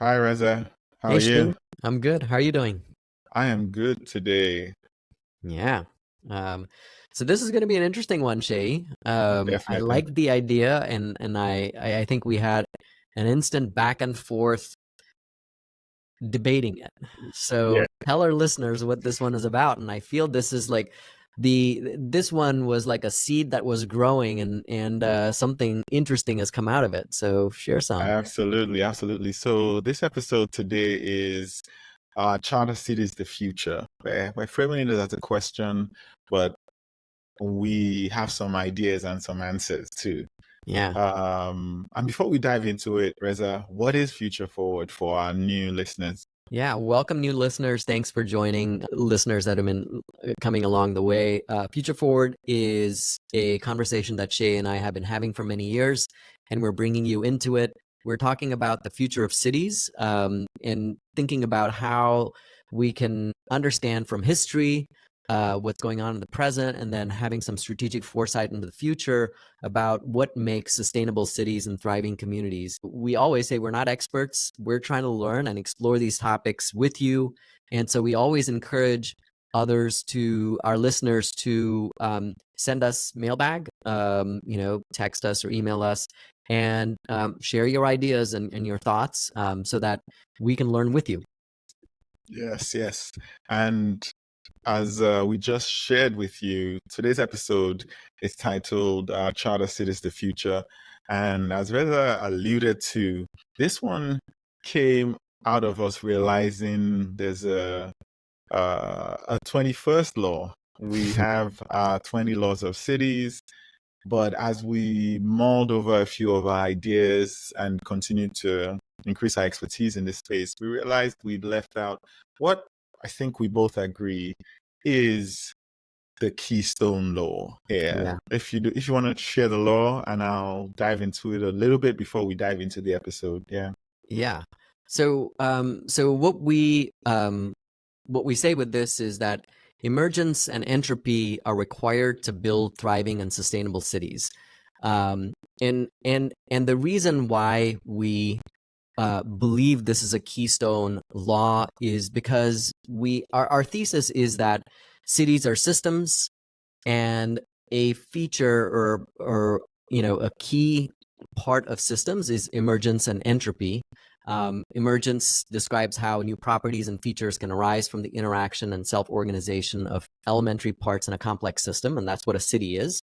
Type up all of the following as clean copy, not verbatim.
Hi, Reza. How Hey are you? Shane, I'm good. How are you doing? I am good today. Yeah. Um, so this is going to be an interesting one, Shay. I Definitely. like the idea, and I think we had an instant back and forth debating it. Yeah. So tell our listeners what this one is about, and I feel this is like this one was like a seed that was growing, and something interesting has come out of it. So share some. Absolutely, absolutely. So this episode today is Charter Cities the Future. We're framing it as a question, but we have some ideas and some answers too. Yeah. And before we dive into it, Reza, what is Future Forward for our new listeners? Yeah, welcome new listeners. Thanks for joining listeners that have been coming along the way. Future Forward is a conversation that Shay and I have been having for many years, and we're bringing you into it. We're talking about the future of cities and thinking about how we can understand from history what's going on in the present, and then having some strategic foresight into the future about what makes sustainable cities and thriving communities. We always say we're not experts. We're trying to learn and explore these topics with you. And so we always encourage others to our listeners to send us mailbag, text us or email us and share your ideas and your thoughts so that we can learn with you. Yes, yes. And as we just shared with you, today's episode is titled Charter Cities the Future. And as Reza alluded to, this one came out of us realizing there's a 21st law. We have 20 laws of cities, but as we mulled over a few of our ideas and continued to increase our expertise in this space, we realized we'd left out what I think we both agree is the keystone law here. Yeah. If you want to share the law, and I'll dive into it a little bit before we dive into the episode. Yeah. Yeah. So what we say with this is that emergence and entropy are required to build thriving and sustainable cities. And the reason why we believe this is a keystone law is because our thesis is that cities are systems, and a feature or a key part of systems is emergence and entropy. Emergence describes how new properties and features can arise from the interaction and self-organization of elementary parts in a complex system, and that's what a city is.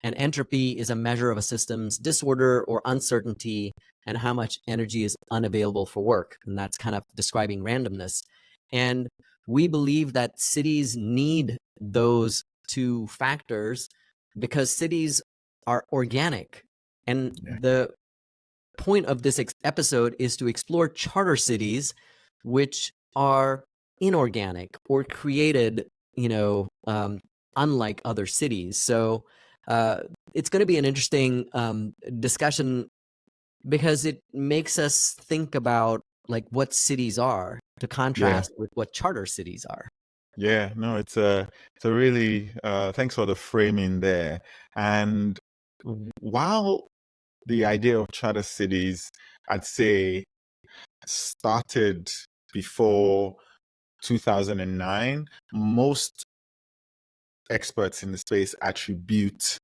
And entropy is a measure of a system's disorder or uncertainty and how much energy is unavailable for work. And that's kind of describing randomness. And we believe that cities need those two factors because cities are organic. And Yeah. the point of this episode is to explore charter cities, which are inorganic or created, unlike other cities. So uh, it's going to be an interesting discussion because it makes us think about like what cities are to Yeah. contrast with what charter cities are. Yeah. No, it's a really thanks for the framing there. And while the idea of charter cities, I'd say, started before 2009, most experts in the space attribute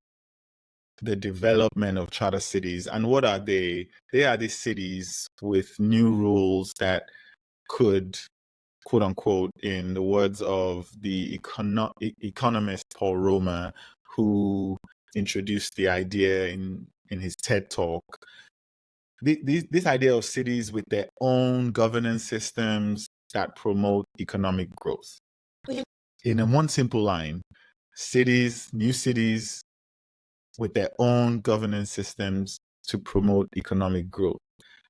the development of charter cities. And what are they? They are the cities with new rules that could, quote unquote, in the words of the economist Paul Romer, who introduced the idea in his TED talk, this idea of cities with their own governance systems that promote economic growth. In a one simple line, new cities with their own governance systems to promote economic growth.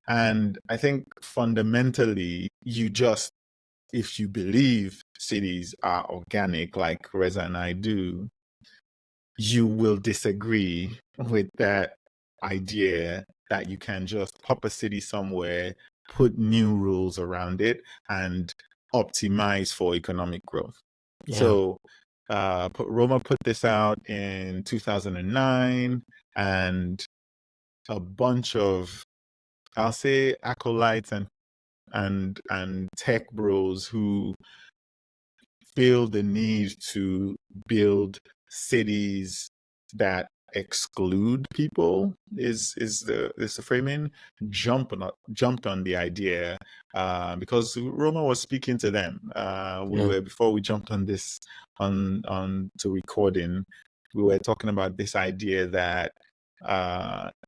And I think fundamentally, if you believe cities are organic, like Reza and I do, you will disagree with that idea that you can just pop a city somewhere, put new rules around it, and optimize for economic growth. Yeah. So Roma put this out in 2009, and a bunch of, I'll say, acolytes and and tech bros who feel the need to build cities that exclude people is the framing, jumped on the idea, because Roma was speaking to them. We Yeah. were, before we jumped on this, on to recording, we were talking about this idea that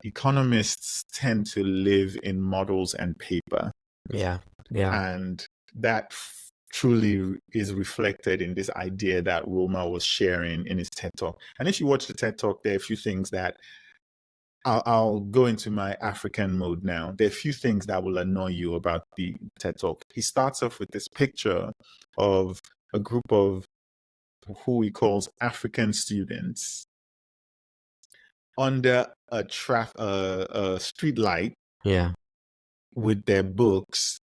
economists tend to live in models and paper, Yeah. Yeah. and that truly is reflected in this idea that Roma was sharing in his TED Talk. And if you watch the TED Talk, there are a few things that I'll go into my African mode now. There are a few things that will annoy you about the TED Talk. He starts off with this picture of a group of who he calls African students under a street light Yeah. with their books,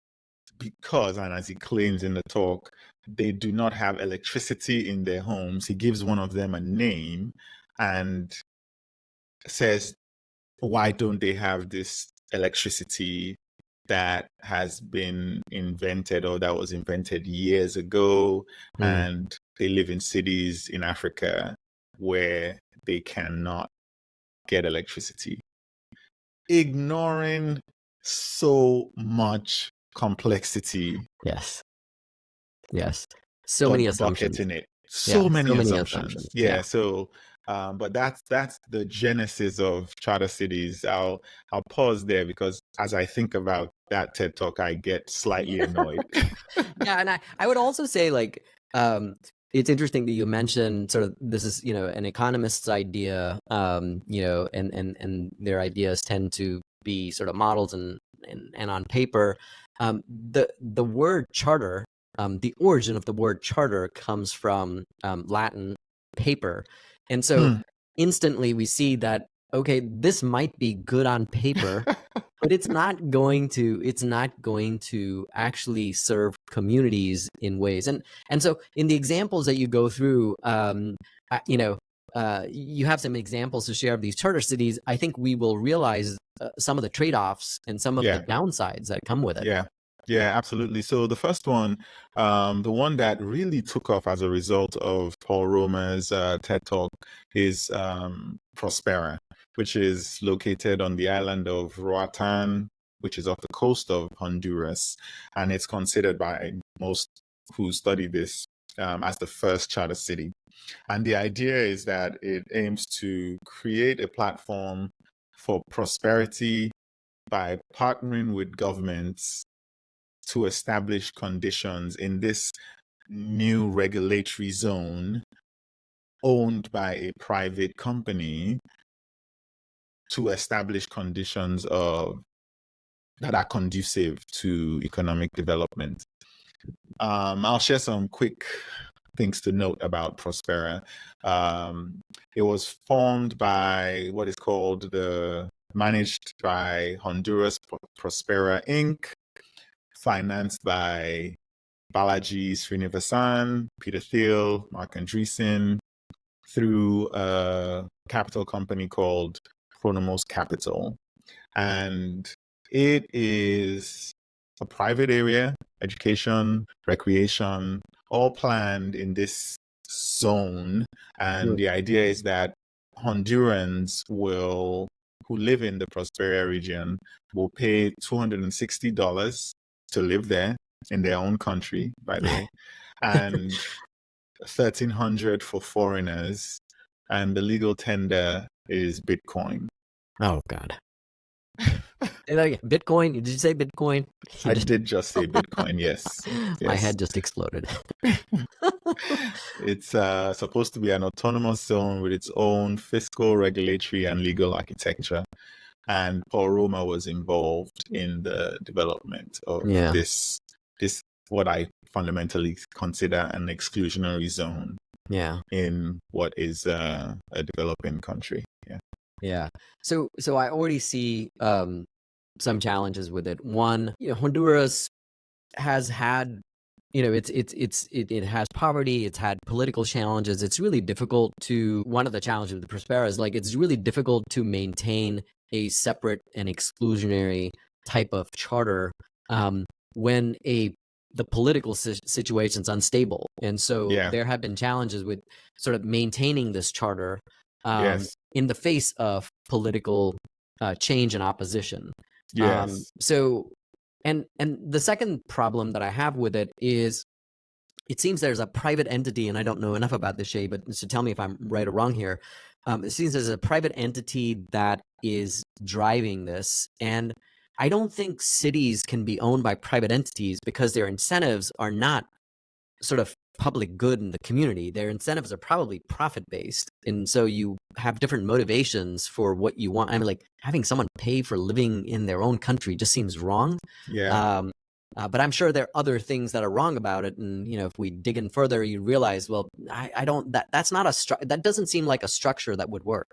because, and as he claims in the talk, they do not have electricity in their homes. He gives one of them a name and says, why don't they have this electricity that has been invented, or that was invented years ago, Mm. and they live in cities in Africa where they cannot get electricity, ignoring so much complexity, Yes. Yes. So many but assumptions. bucketing it. Yeah. So many So many assumptions. assumptions. Yeah. Yeah. So, but that's the genesis of charter cities. I'll pause there, because as I think about that TED Talk, I get slightly annoyed. Yeah, and I would also say, like, it's interesting that you mentioned sort of this is, an economist's idea, and their ideas tend to be sort of models and on paper. The word charter, the origin of the word charter comes from Latin paper, and so Hmm. instantly we see that, okay, this might be good on paper, but it's not going to actually serve communities in ways. And so in the examples that you go through, you have some examples to share of these charter cities. I think we will realize some of the trade-offs and some of the Yeah. downsides that come with it. Yeah. Yeah, absolutely. So the first one, the one that really took off as a result of Paul Romer's TED Talk, is Prospera, which is located on the island of Roatan, which is off the coast of Honduras, and it's considered by most who study this as the first charter city. And the idea is that it aims to create a platform for prosperity by partnering with governments to establish conditions in this new regulatory zone owned by a private company, to establish conditions that are conducive to economic development. I'll share some quick things to note about Prospera. It was formed by what is called managed by Honduras Prospera Inc., financed by Balaji Srinivasan, Peter Thiel, Mark Andreessen, through a capital company called Chronomos Capital. And it is a private area, education, recreation, all planned in this zone. And the idea is that Hondurans who live in the Prospera region, will pay $260 to live there in their own country, by the way, and $1,300 for foreigners. And the legal tender is Bitcoin. Oh God. Bitcoin? Did you say Bitcoin? I did just say Bitcoin, yes. My Yes. head just exploded. It's supposed to be an autonomous zone with its own fiscal, regulatory, and legal architecture. And Paul Roma was involved in the development of Yeah. this what I fundamentally consider an exclusionary zone Yeah. in what is a developing country. Yeah. Yeah. So I already see some challenges with it. One, Honduras has had, it has poverty, it's had political challenges. It's really difficult one of the challenges with the Prospera is, like, it's really difficult to maintain a separate and exclusionary type of charter. when the political situation's unstable. And so there have been challenges with sort of maintaining this charter in the face of political change and opposition. So, and the second problem that I have with it is, it seems there's a private entity, and I don't know enough about this, Shay, but so tell me if I'm right or wrong here. It seems there's a private entity that is driving this, and I don't think cities can be owned by private entities because their incentives are not sort of public good in the community. Their incentives are probably profit-based, and so you have different motivations for what you want. I mean, like, having someone pay for living in their own country just seems wrong. But I'm sure there are other things that are wrong about it, and if we dig in further, you realize, well, I don't. That's not that doesn't seem like a structure that would work.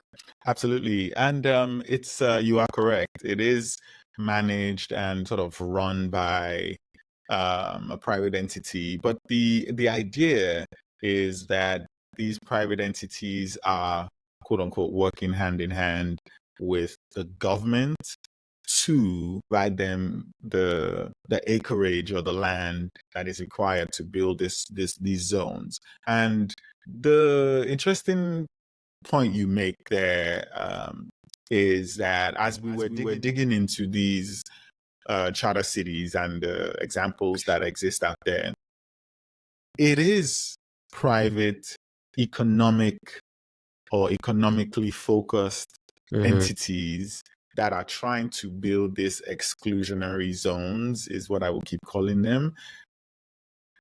Absolutely, and it's you are correct. It is managed and sort of run by a private entity, but the idea is that these private entities are, quote unquote, working hand in hand with the government to provide them the acreage or the land that is required to build these zones. And the interesting point you make there is that as we were digging into these charter cities and examples that exist out there, it is private economic or economically focused entities that are trying to build these exclusionary zones, is what I will keep calling them,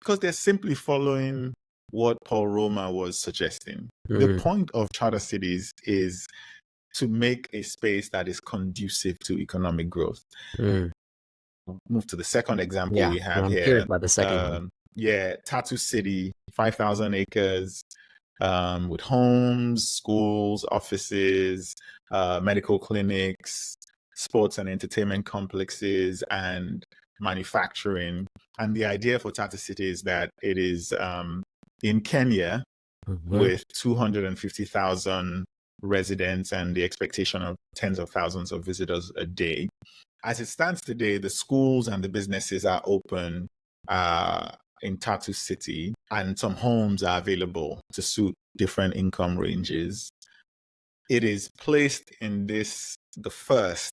because they're simply following what Paul Roma was suggesting. The point of charter cities is to make a space that is conducive to economic growth. Move to the second example we have here. Curious about the second one. Tatu City, 5,000 acres, with homes, schools, offices, medical clinics, sports and entertainment complexes, and manufacturing. And the idea for Tatu City is that it is in Kenya with 250,000 residents and the expectation of tens of thousands of visitors a day. As it stands today, the schools and the businesses are open in Tatu City, and some homes are available to suit different income ranges. It is placed in the first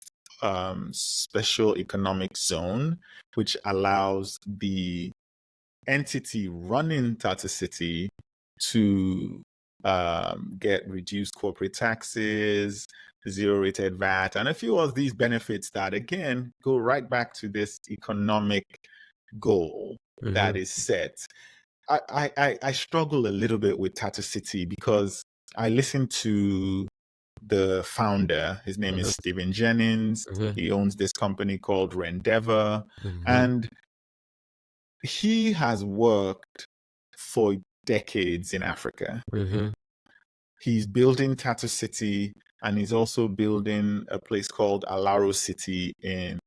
special economic zone, which allows the entity running Tatu City to get reduced corporate taxes, zero-rated VAT, and a few of these benefits that, again, go right back to this economic goal that is set. I struggle a little bit with Tatu City because I listened to the founder. His name is Stephen Jennings. He owns this company called Rendeavor, and he has worked for decades in Africa. He's building Tatu City, and he's also building a place called Alaro City in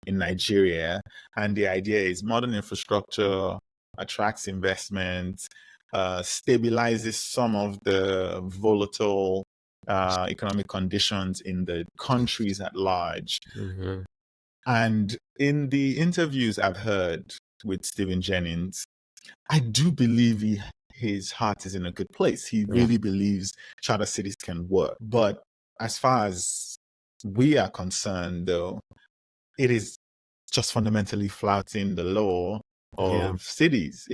Nigeria. And the idea is modern infrastructure attracts investment, stabilizes some of the volatile economic conditions in the countries at large. And in the interviews I've heard with Stephen Jennings, I do believe his heart is in a good place. He really believes charter cities can work. But as far as we are concerned, though, it is just fundamentally flouting the law of cities.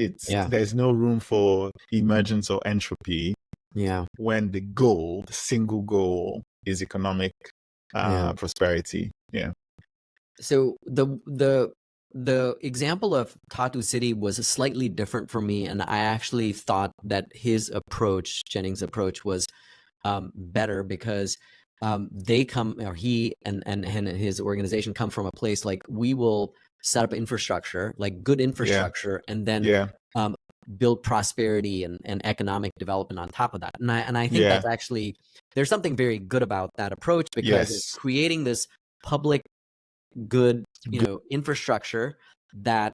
There's no room for emergence or entropy when the single goal is economic prosperity. So the example of Tatu City was slightly different for me, and I actually thought that Jennings' approach was better because he and his organization come from a place like, we will set up infrastructure, like good infrastructure, and then build prosperity and economic development on top of that. And I think that's actually, there's something very good about that approach, because it's creating this public good, infrastructure that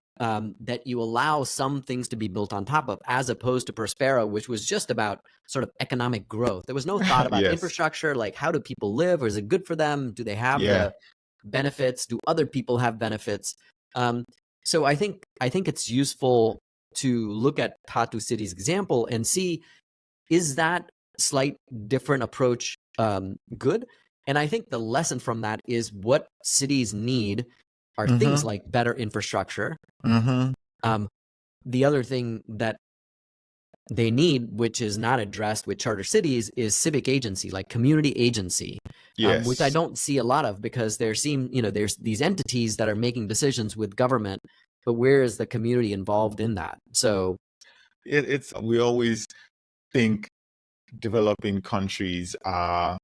you allow some things to be built on top of, as opposed to Prospera, which was just about sort of economic growth. There was no thought about infrastructure, like, how do people live, or is it good for them? Do they have the benefits? Do other people have benefits? So I think it's useful to look at Tatu City's example and see, is that slight different approach good? And I think the lesson from that is what cities need are things Mm-hmm. like better infrastructure. Mm-hmm. The other thing that they need, which is not addressed with charter cities, is civic agency, like community agency, which I Yes. don't see a lot of, because there's these entities that are making decisions with government, but where is the community involved in that? So It's we always think developing countries are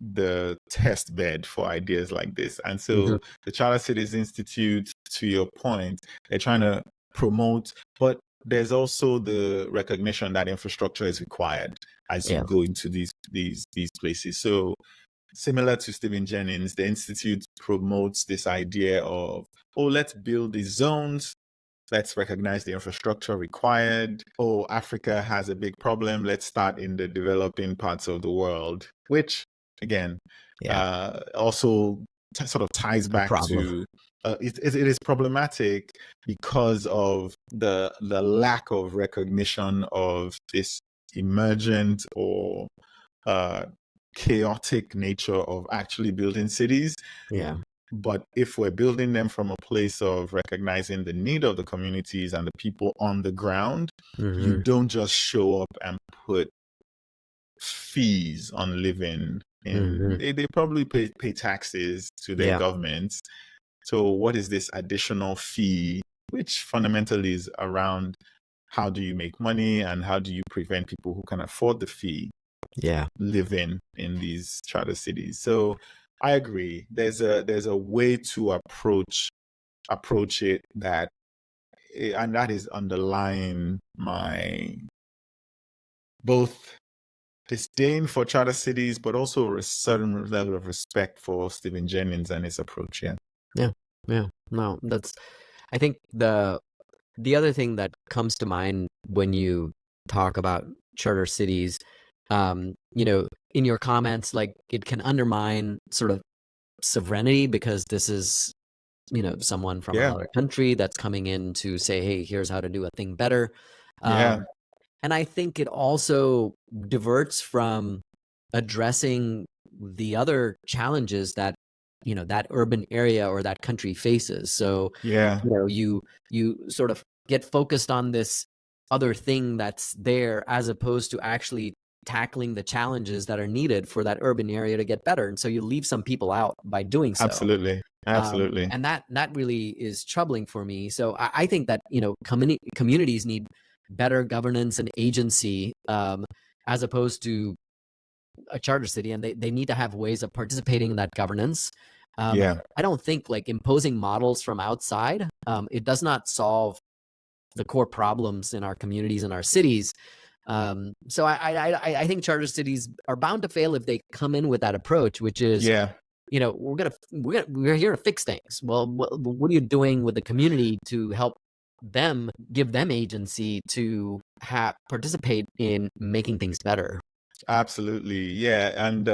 the test bed for ideas like this. And Mhm. so the Charter Cities Institute, to your point, they're trying to promote, but there's also the recognition that infrastructure is required as you Yeah. go into these places. So similar to Stephen Jennings, the Institute promotes this idea of, oh, let's build these zones. Let's recognize the infrastructure required. Oh, Africa has a big problem. Let's start in the developing parts of the world, which, again, Yeah. also sort of ties A back problem. to it is problematic because of the lack of recognition of this emergent or uh, chaotic nature of actually building cities. Yeah. But if we're building them from a place of recognizing the need of the communities and the people on the ground, you Hmm. don't just show up and put fees on living in. Hmm. They probably pay taxes to their Yeah. governments. So what is this additional fee, which fundamentally is around how do you make money and how do you prevent people who can afford the fee Yeah. living in these charter cities? So I agree. There's a way to approach it that, and that is underlying my both disdain for charter cities, but also a certain level of respect for Stephen Jennings and his approach. Yeah. Yeah. Yeah. No, I think the other thing that comes to mind when you talk about charter cities, in your comments, like, it can undermine sort of sovereignty, because this is, someone from Yeah. another country that's coming in to say, hey, here's how to do a thing better. Yeah. And I think it also diverts from addressing the other challenges that, that urban area or that country faces. So, Yeah. you sort of get focused on this other thing that's there, as opposed to actually tackling the challenges that are needed for that urban area to get better. And so you leave some people out by doing so. Absolutely. Absolutely. And that really is troubling for me. So I think that, communities need better governance and agency, as opposed to a charter city, and they need to have ways of participating in that governance. Yeah. I don't think, like, imposing models from outside, it does not solve the core problems in our communities and our cities. So I think charter cities are bound to fail if they come in with that approach, which is, Yeah. we're here to fix things. Well, what are you doing with the community to help them, give them agency to participate in making things better? Absolutely. Yeah. And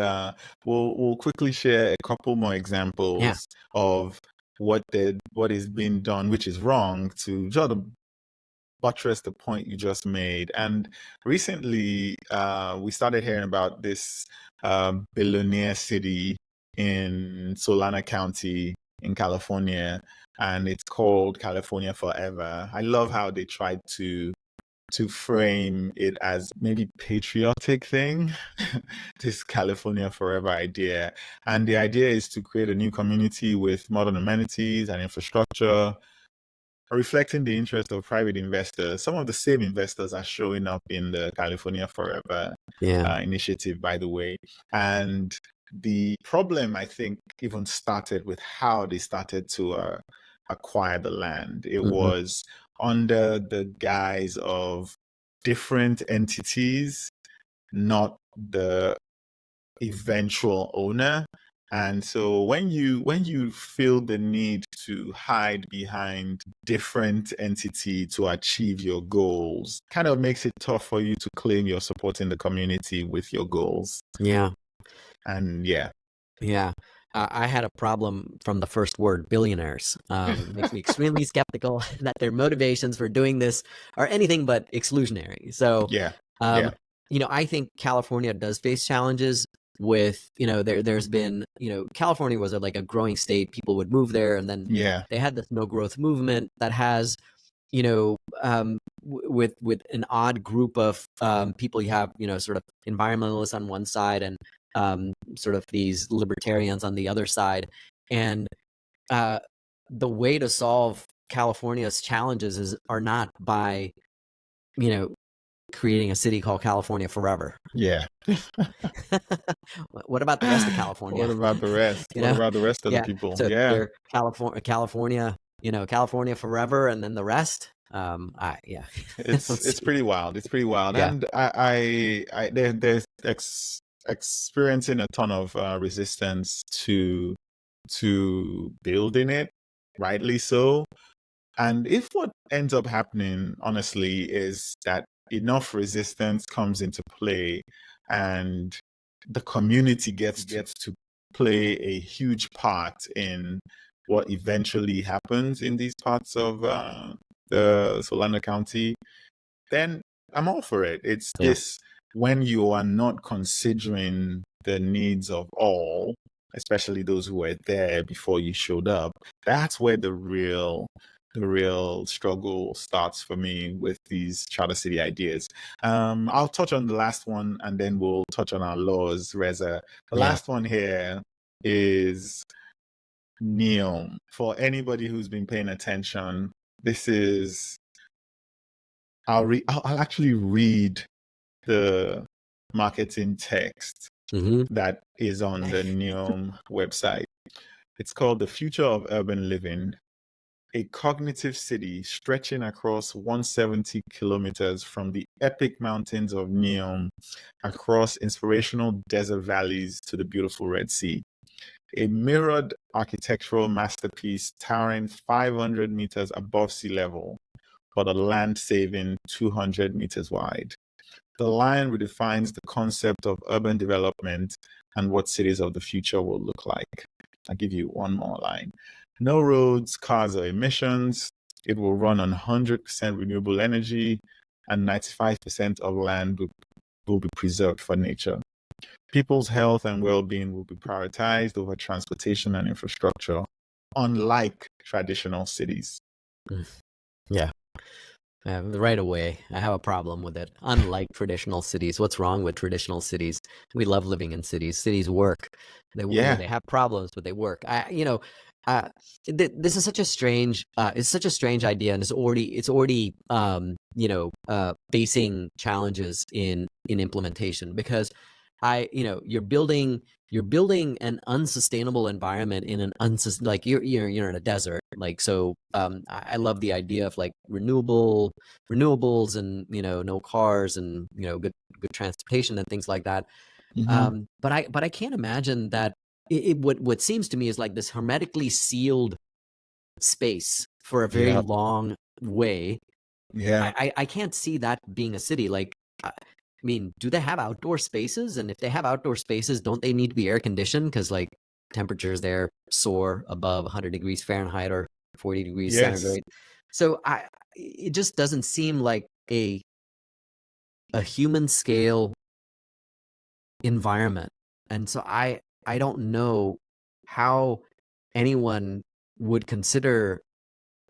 we'll quickly share a couple more Yeah. examples of what is being done, which is wrong, to sort of buttress the point you just made. And recently, we started hearing about this billionaire city in Solana County in California, and it's called California Forever. I love how they tried to frame it as maybe patriotic thing, this California Forever idea. And the idea is to create a new community with modern amenities and infrastructure, reflecting the interest of private investors. Some of the same investors are showing up in the California Forever Yeah. initiative, by the way. And the problem, I think, even started with how they started to acquire the land. It Hmm. was under the guise of different entities, not the eventual owner. And so when you feel the need to hide behind different entity to achieve your goals, kind of makes it tough for you to claim you're supporting the community with your goals. Yeah. And yeah. Yeah. I had a problem from the first word, billionaires. Makes me extremely skeptical that their motivations for doing this are anything but exclusionary. So, Yeah, um, yeah, I think California does face challenges with, there's been, California was like a growing state. People would move there, and then yeah, they had this no growth movement that has, you know, with an odd group of people. You have, sort of environmentalists on one side and sort of these libertarians on the other side. And uh, the way to solve California's challenges are not by, you know, creating a city called California forever. yeah. What about the rest of California? What about the rest? you What know, about the rest of the yeah. people? So Yeah, they're California, California forever, and then the rest. Yeah, it's let's it's see. pretty wild. It's pretty wild, Yeah, and there's experiencing a ton of resistance to building it, rightly so. And if what ends up happening, honestly, is that enough resistance comes into play and the community gets to play a huge part in what eventually happens in these parts of the Solano County, then I'm all for it. It's yeah, this when you are not considering the needs of all, especially those who were there before you showed up, that's where the real struggle starts for me with these charter city ideas. I'll touch on the last one and then we'll touch on our laws, Reza. The yeah. last one here is Neom. For anybody who's been paying attention, this is I'll actually read the marketing text Mm-hmm. that is on the Neom website. It's called The Future of Urban Living, a cognitive city stretching across 170 kilometers from the epic mountains of Neom across inspirational desert valleys to the beautiful Red Sea. A mirrored architectural masterpiece towering 500 meters above sea level, but a land-saving 200 meters wide. The line redefines the concept of urban development and what cities of the future will look like. I'll give you one more line. No roads, cars, or emissions. It will run on 100% renewable energy, and 95% of land will be preserved for nature. People's health and well-being will be prioritized over transportation and infrastructure, unlike traditional cities. Yeah. Right away, I have a problem with it. Unlike traditional cities, what's wrong with traditional cities? We love living in cities. Cities work. Yeah, They have problems, but they work. This is such a strange. It's such a strange idea, and it's already facing challenges in implementation because you're building an unsustainable environment in an like you're in a desert. Like, so I love the idea of like renewables and no cars and good transportation and things like that. hmm, But I can't imagine that what seems to me is like this hermetically sealed space for a very yeah, long way. yeah, I can't see that being a city. Like, I mean, do they have outdoor spaces? And if they have outdoor spaces, don't they need to be air conditioned? Because like temperatures there soar above 100 degrees Fahrenheit or 40 degrees yes, centigrade. So it just doesn't seem like a human scale environment. And so I don't know how anyone would consider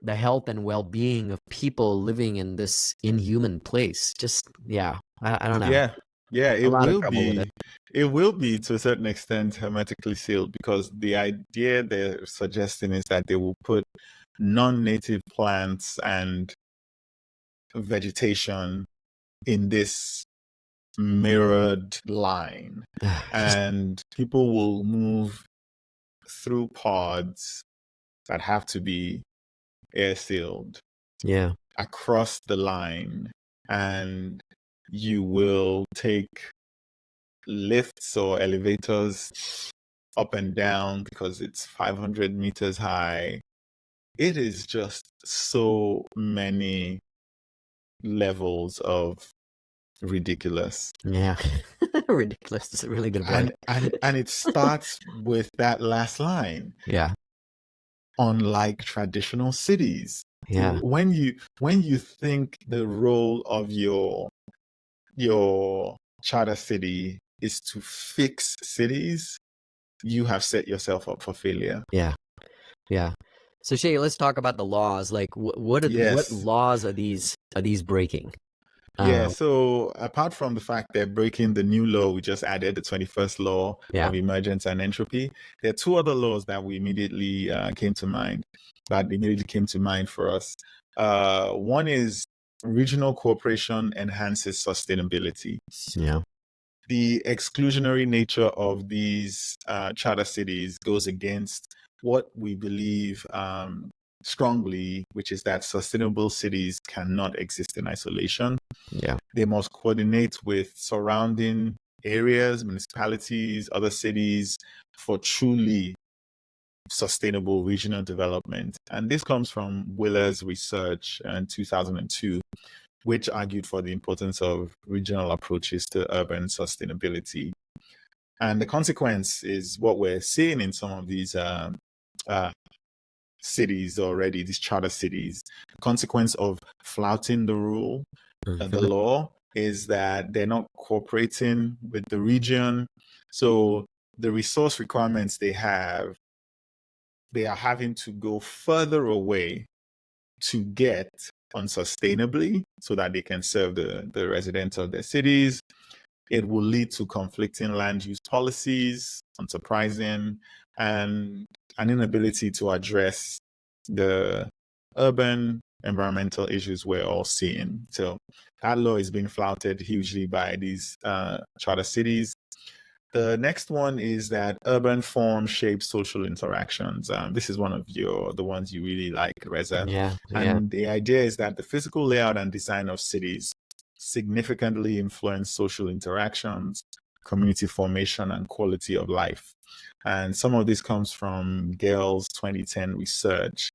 the health and well-being of people living in this inhuman place. Just, yeah, I don't know. yeah, yeah. A It lot of will trouble with it. be, it will be to a certain extent hermetically sealed because the idea they're suggesting is that they will put non-native plants and vegetation in this mirrored line, Just, and people will move through pods that have to be air sealed yeah, across the line, and you will take lifts or elevators up and down because it's 500 meters high. It is just so many levels of ridiculous. yeah. Ridiculous. It's a really good point. And it starts with that last line. Yeah. Unlike traditional cities, Yeah. when you think the role of your charter city is to fix cities, you have set yourself up for failure. Yeah. Yeah. So Shay, let's talk about the laws. Like, what Yes. laws are these breaking? Yeah, Um, so apart from the fact they're breaking the new law we just added, the 21st law yeah. of emergence and entropy, there are two other laws that immediately came to mind for us. One is regional cooperation enhances sustainability. Yeah. The exclusionary nature of these charter cities goes against what we believe strongly, which is that sustainable cities cannot exist in isolation. Yeah. They must coordinate with surrounding areas, municipalities, other cities for truly sustainable regional development. And this comes from Willer's research in 2002, which argued for the importance of regional approaches to urban sustainability. And the consequence is what we're seeing in some of these cities already, these charter cities. The consequence of flouting the rule, the law, is that they're not cooperating with the region. So the resource requirements they are having to go further away to get unsustainably so that they can serve the residents of their cities. It will lead to conflicting land use policies, unsurprising, and an inability to address the urban environmental issues we're all seeing. So that law is being flouted hugely by these charter cities. The next one is that urban form shapes social interactions. This is one of the ones you really like, Reza. Yeah. Yeah. And the idea is that the physical layout and design of cities significantly influence social interactions, community formation, and quality of life. And some of this comes from Gale's 2010 research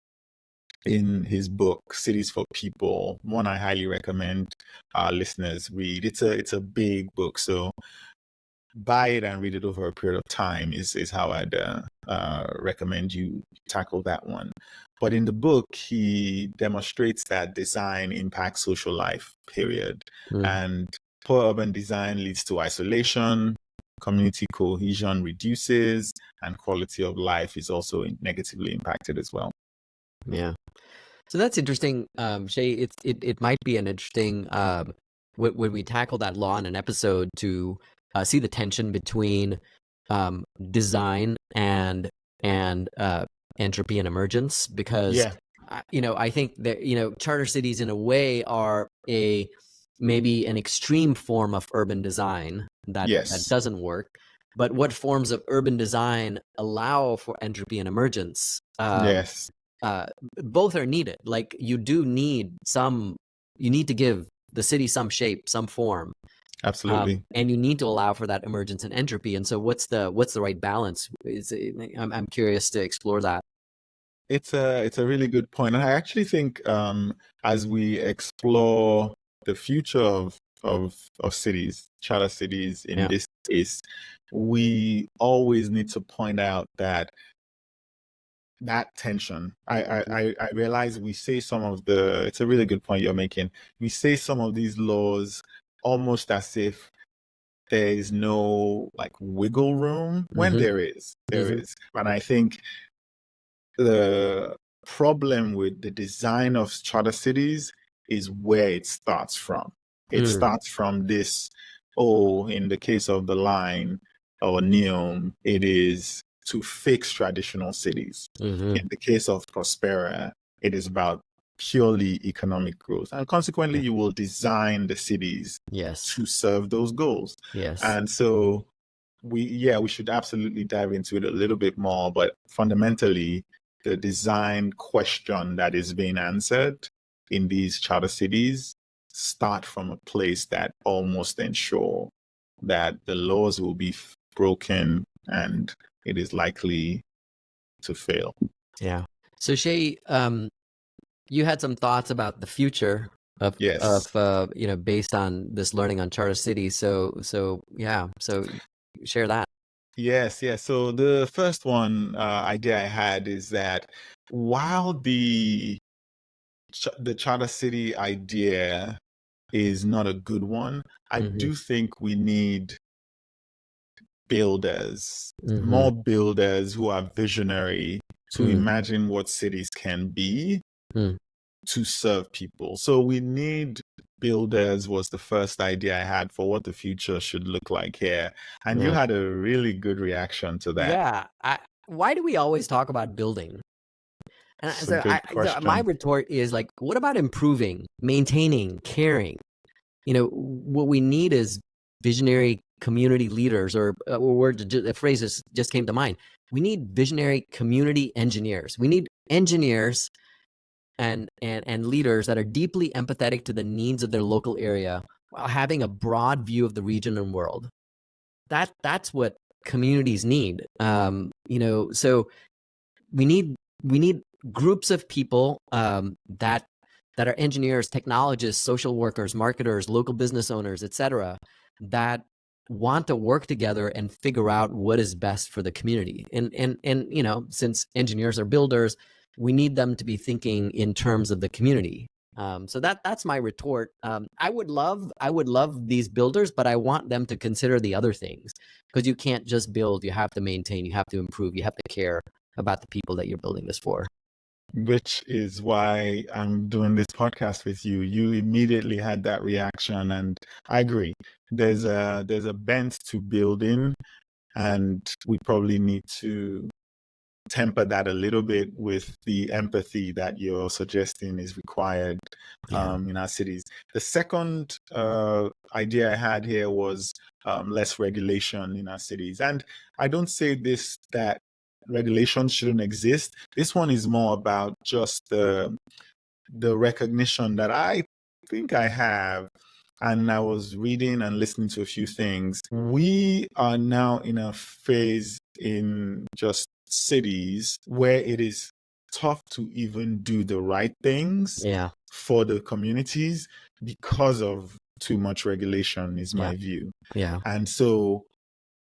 in his book Cities for People, one I highly recommend our listeners read. It's a big book, so buy it and read it over a period of time is how I'd recommend you tackle that one. But in the book, he demonstrates that design impacts social life, period. And poor urban design leads to isolation, community cohesion reduces, and quality of life is also negatively impacted as well. Yeah. So that's interesting, Shay. It might be an interesting when we tackle that law in an episode to see the tension between design and entropy and emergence, because Yeah. I think that charter cities in a way are maybe an extreme form of urban design that Yes. doesn't work. But what forms of urban design allow for entropy and emergence? Yes. Both are needed. Like you need to give the city some shape, some form, Absolutely. and you need to allow for that emergence and entropy. And so, what's the right balance? I'm curious to explore that. It's a really good point. And I actually think as we explore the future of cities, charter cities in this case, we always need to point out that tension. I realize we say it's a really good point you're making. We say some of these laws almost as if there is no like wiggle room when there is. And I think the problem with the design of charter cities is where it starts from. It starts from this, in the case of the line or Neom, it is to fix traditional cities. In the case of Prospera, it is about purely economic growth. And consequently, you will design the cities to serve those goals. And so we should absolutely dive into it a little bit more, but fundamentally, the design question that is being answered in these charter cities start from a place that almost ensure that the laws will be broken and it is likely to fail. Yeah. So Shay, you had some thoughts about the future Yes. based on this learning on charter cities. So yeah, so share that. Yes, yes. So the first one idea I had is that while the charter city idea is not a good one, I Mm-hmm. do think we need builders, Mm-hmm. more builders who are visionary to Mm. imagine what cities can be Mm. to serve people. So we need builders was the first idea I had for what the future should look like here. And you Yeah. had a really good reaction to that. Yeah. Why do we always talk about building? And It's a so good my question. retort is like, what about improving, maintaining, caring? What we need is visionary community leaders, or a phrase just came to mind. We need visionary community engineers. We need engineers and leaders that are deeply empathetic to the needs of their local area while having a broad view of the region and world. That's what communities need. So we need groups of people that are engineers, technologists, social workers, marketers, local business owners, etc., that want to work together and figure out what is best for the community. And since engineers are builders, we need them to be thinking in terms of the community. So that's my retort. I would love these builders, but I want them to consider the other things, because you can't just build. You have to maintain. You have to improve. You have to care about the people that you're building this for. Which is why I'm doing this podcast with you. You immediately had that reaction, and I agree. There's a bent to building, and we probably need to temper that a little bit with the empathy that you're suggesting is required Yeah. in our cities. The second idea I had here was less regulation in our cities. And I don't say this that regulation shouldn't exist. This one is more about just the recognition that I think I have, and I was reading and listening to a few things. We are now in a phase in just cities where it is tough to even do the right things Yeah. for the communities because of too much regulation, is Yeah. my view. Yeah. And so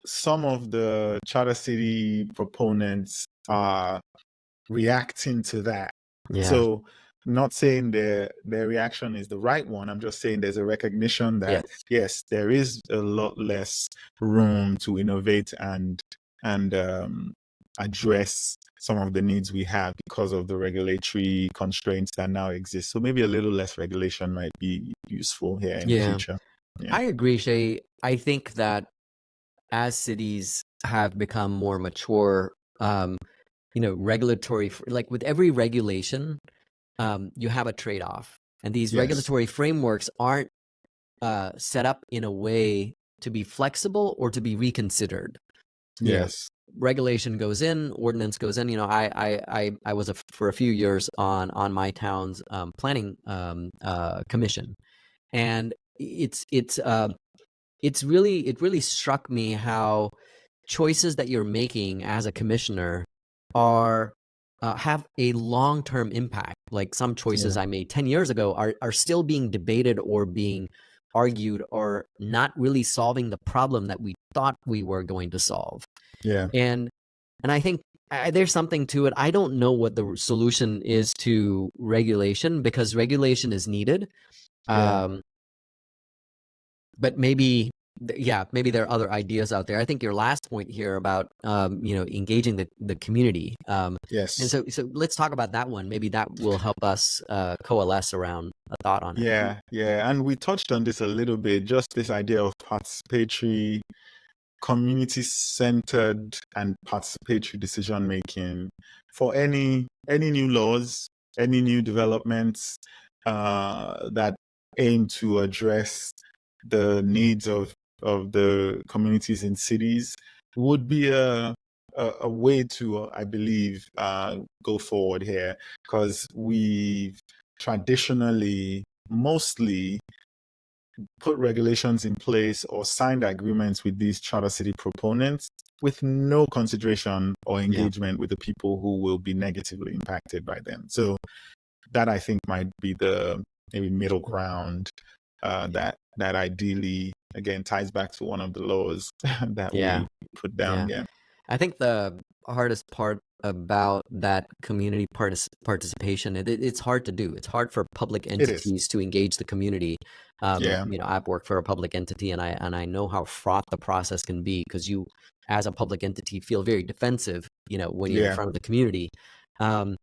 some of the charter city proponents are reacting to that. Yeah. So not saying their reaction is the right one. I'm just saying there's a recognition that Yes. yes, there is a lot less room to innovate and address some of the needs we have because of the regulatory constraints that now exist. So maybe a little less regulation might be useful here in the Yeah. future. Yeah. I agree, Shay. I think that as cities have become more mature, regulatory, like with every regulation, you have a trade-off. And these Yes. regulatory frameworks aren't set up in a way to be flexible or to be reconsidered. Yes. Regulation goes in, ordinance goes in. I was for a few years on my town's planning commission, and it really struck me how choices that you're making as a commissioner are have a long-term impact. Like some choices Yeah. I made 10 years ago are still being debated or being argued, or not really solving the problem that we thought we were going to solve. Yeah. And I think there's something to it. I don't know what the solution is to regulation, because regulation is needed. Yeah. But maybe there are other ideas out there. I think your last point here about engaging the community, and Yes. so let's talk about that one. Maybe that will help us coalesce around a thought on it. Yeah. Yeah. And we touched on this a little bit, just this idea of participatory, community-centered and participatory decision making for any new laws, any new developments that aim to address the needs of the communities in cities would be a way to, I believe, go forward here, because we've traditionally mostly put regulations in place or signed agreements with these charter city proponents with no consideration or engagement with the people who will be negatively impacted by them. So that, I think, might be maybe middle ground that ideally again ties back to one of the laws that Yeah. we put down. Yeah. I think the hardest part about that community participation, it's hard to do. It's hard for public It is. entities to engage the community. Yeah. I've worked for a public entity, and I know how fraught the process can be, because you, as a public entity, feel very defensive, when you're in Yeah. front of the community. Um,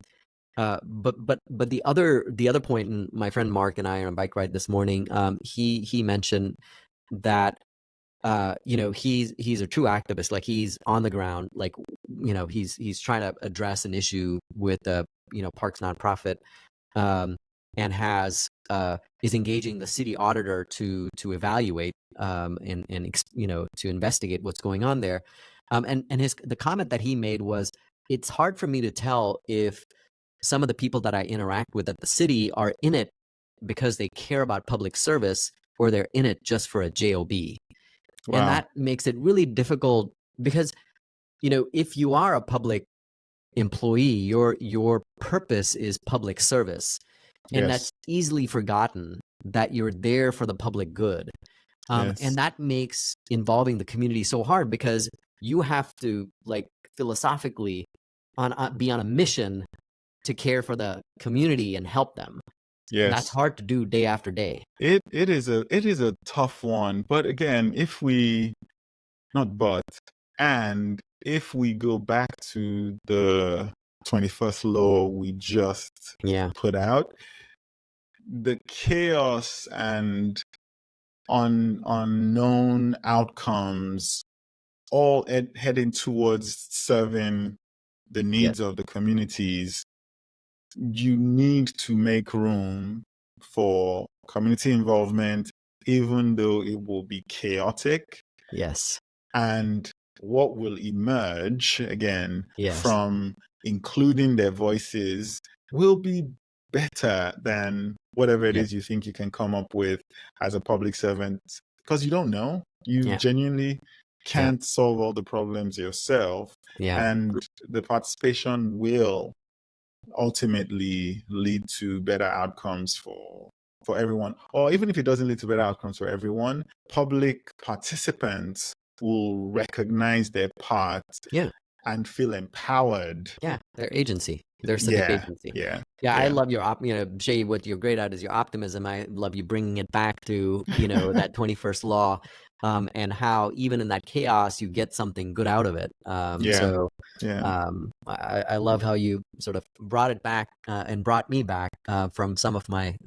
but the other point, and my friend Mark and I on a bike ride this morning, he mentioned that he's a true activist. Like, he's on the ground, like, he's trying to address an issue with the parks nonprofit, and is engaging the city auditor to evaluate, and to investigate what's going on there. And the comment that he made was, it's hard for me to tell if some of the people that I interact with at the city are in it because they care about public service, or they're in it just for a job. And Wow. that makes it really difficult, because if you are a public employee, your purpose is public service, and Yes. that's easily forgotten, that you're there for the public good. Yes. And that makes involving the community so hard, because you have to, like, philosophically be on a mission to care for the community and help them. And that's Yes. hard to do day after day. It is a tough one, but again, if we go back to the 21st law we just put out, the chaos and unknown outcomes all heading towards serving the needs of the communities, you need to make room for community involvement, even though it will be chaotic. Yes. And what will emerge again Yes. from including their voices will be better than whatever it is you think you can come up with as a public servant, because you don't know. You genuinely can't solve all the problems yourself. And the participation will ultimately lead to better outcomes for everyone. Or even if it doesn't lead to better outcomes for everyone, public participants will recognize their part and feel empowered. Yeah, their agency, their civic agency. Yeah, I love your Shay, what you're great at is your optimism. I love you bringing it back to that 21st law, and how even in that chaos you get something good out of it. I love how you sort of brought it back, and brought me back, from some of my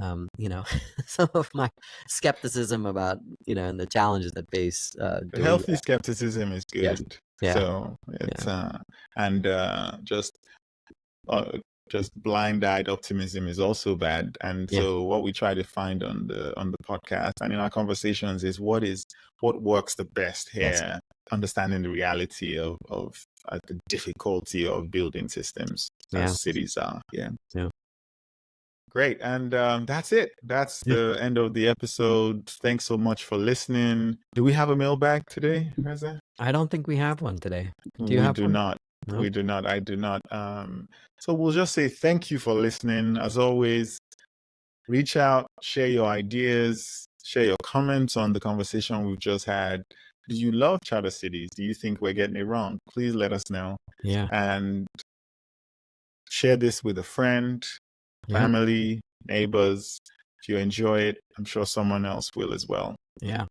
some of my skepticism about and the challenges that face doing healthy that. Skepticism is good. So it's and just blind-eyed optimism is also bad. And so what we try to find on the podcast and in our conversations is what works the best here, understanding the reality of the difficulty of building systems as cities are. Great. And that's it. That's the end of the episode. Thanks so much for listening. Do we have a mailbag today, Reza? I don't think we have one today. Do you have one? Not. No? We do not. I do not. So we'll just say thank you for listening. As always, reach out, share your ideas, share your comments on the conversation we've just had. Do you love charter cities? Do you think we're getting it wrong? Please let us know. And share this with a friend, family, neighbors. If you enjoy it, I'm sure someone else will as well.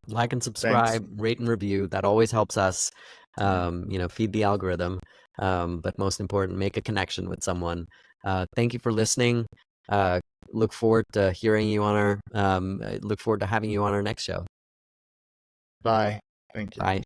Like and subscribe, rate and review. That always helps us, feed the algorithm. But most important, make a connection with someone. Thank you for listening. Look forward to hearing you on look forward to having you on our next show. Bye. Thank you. Bye.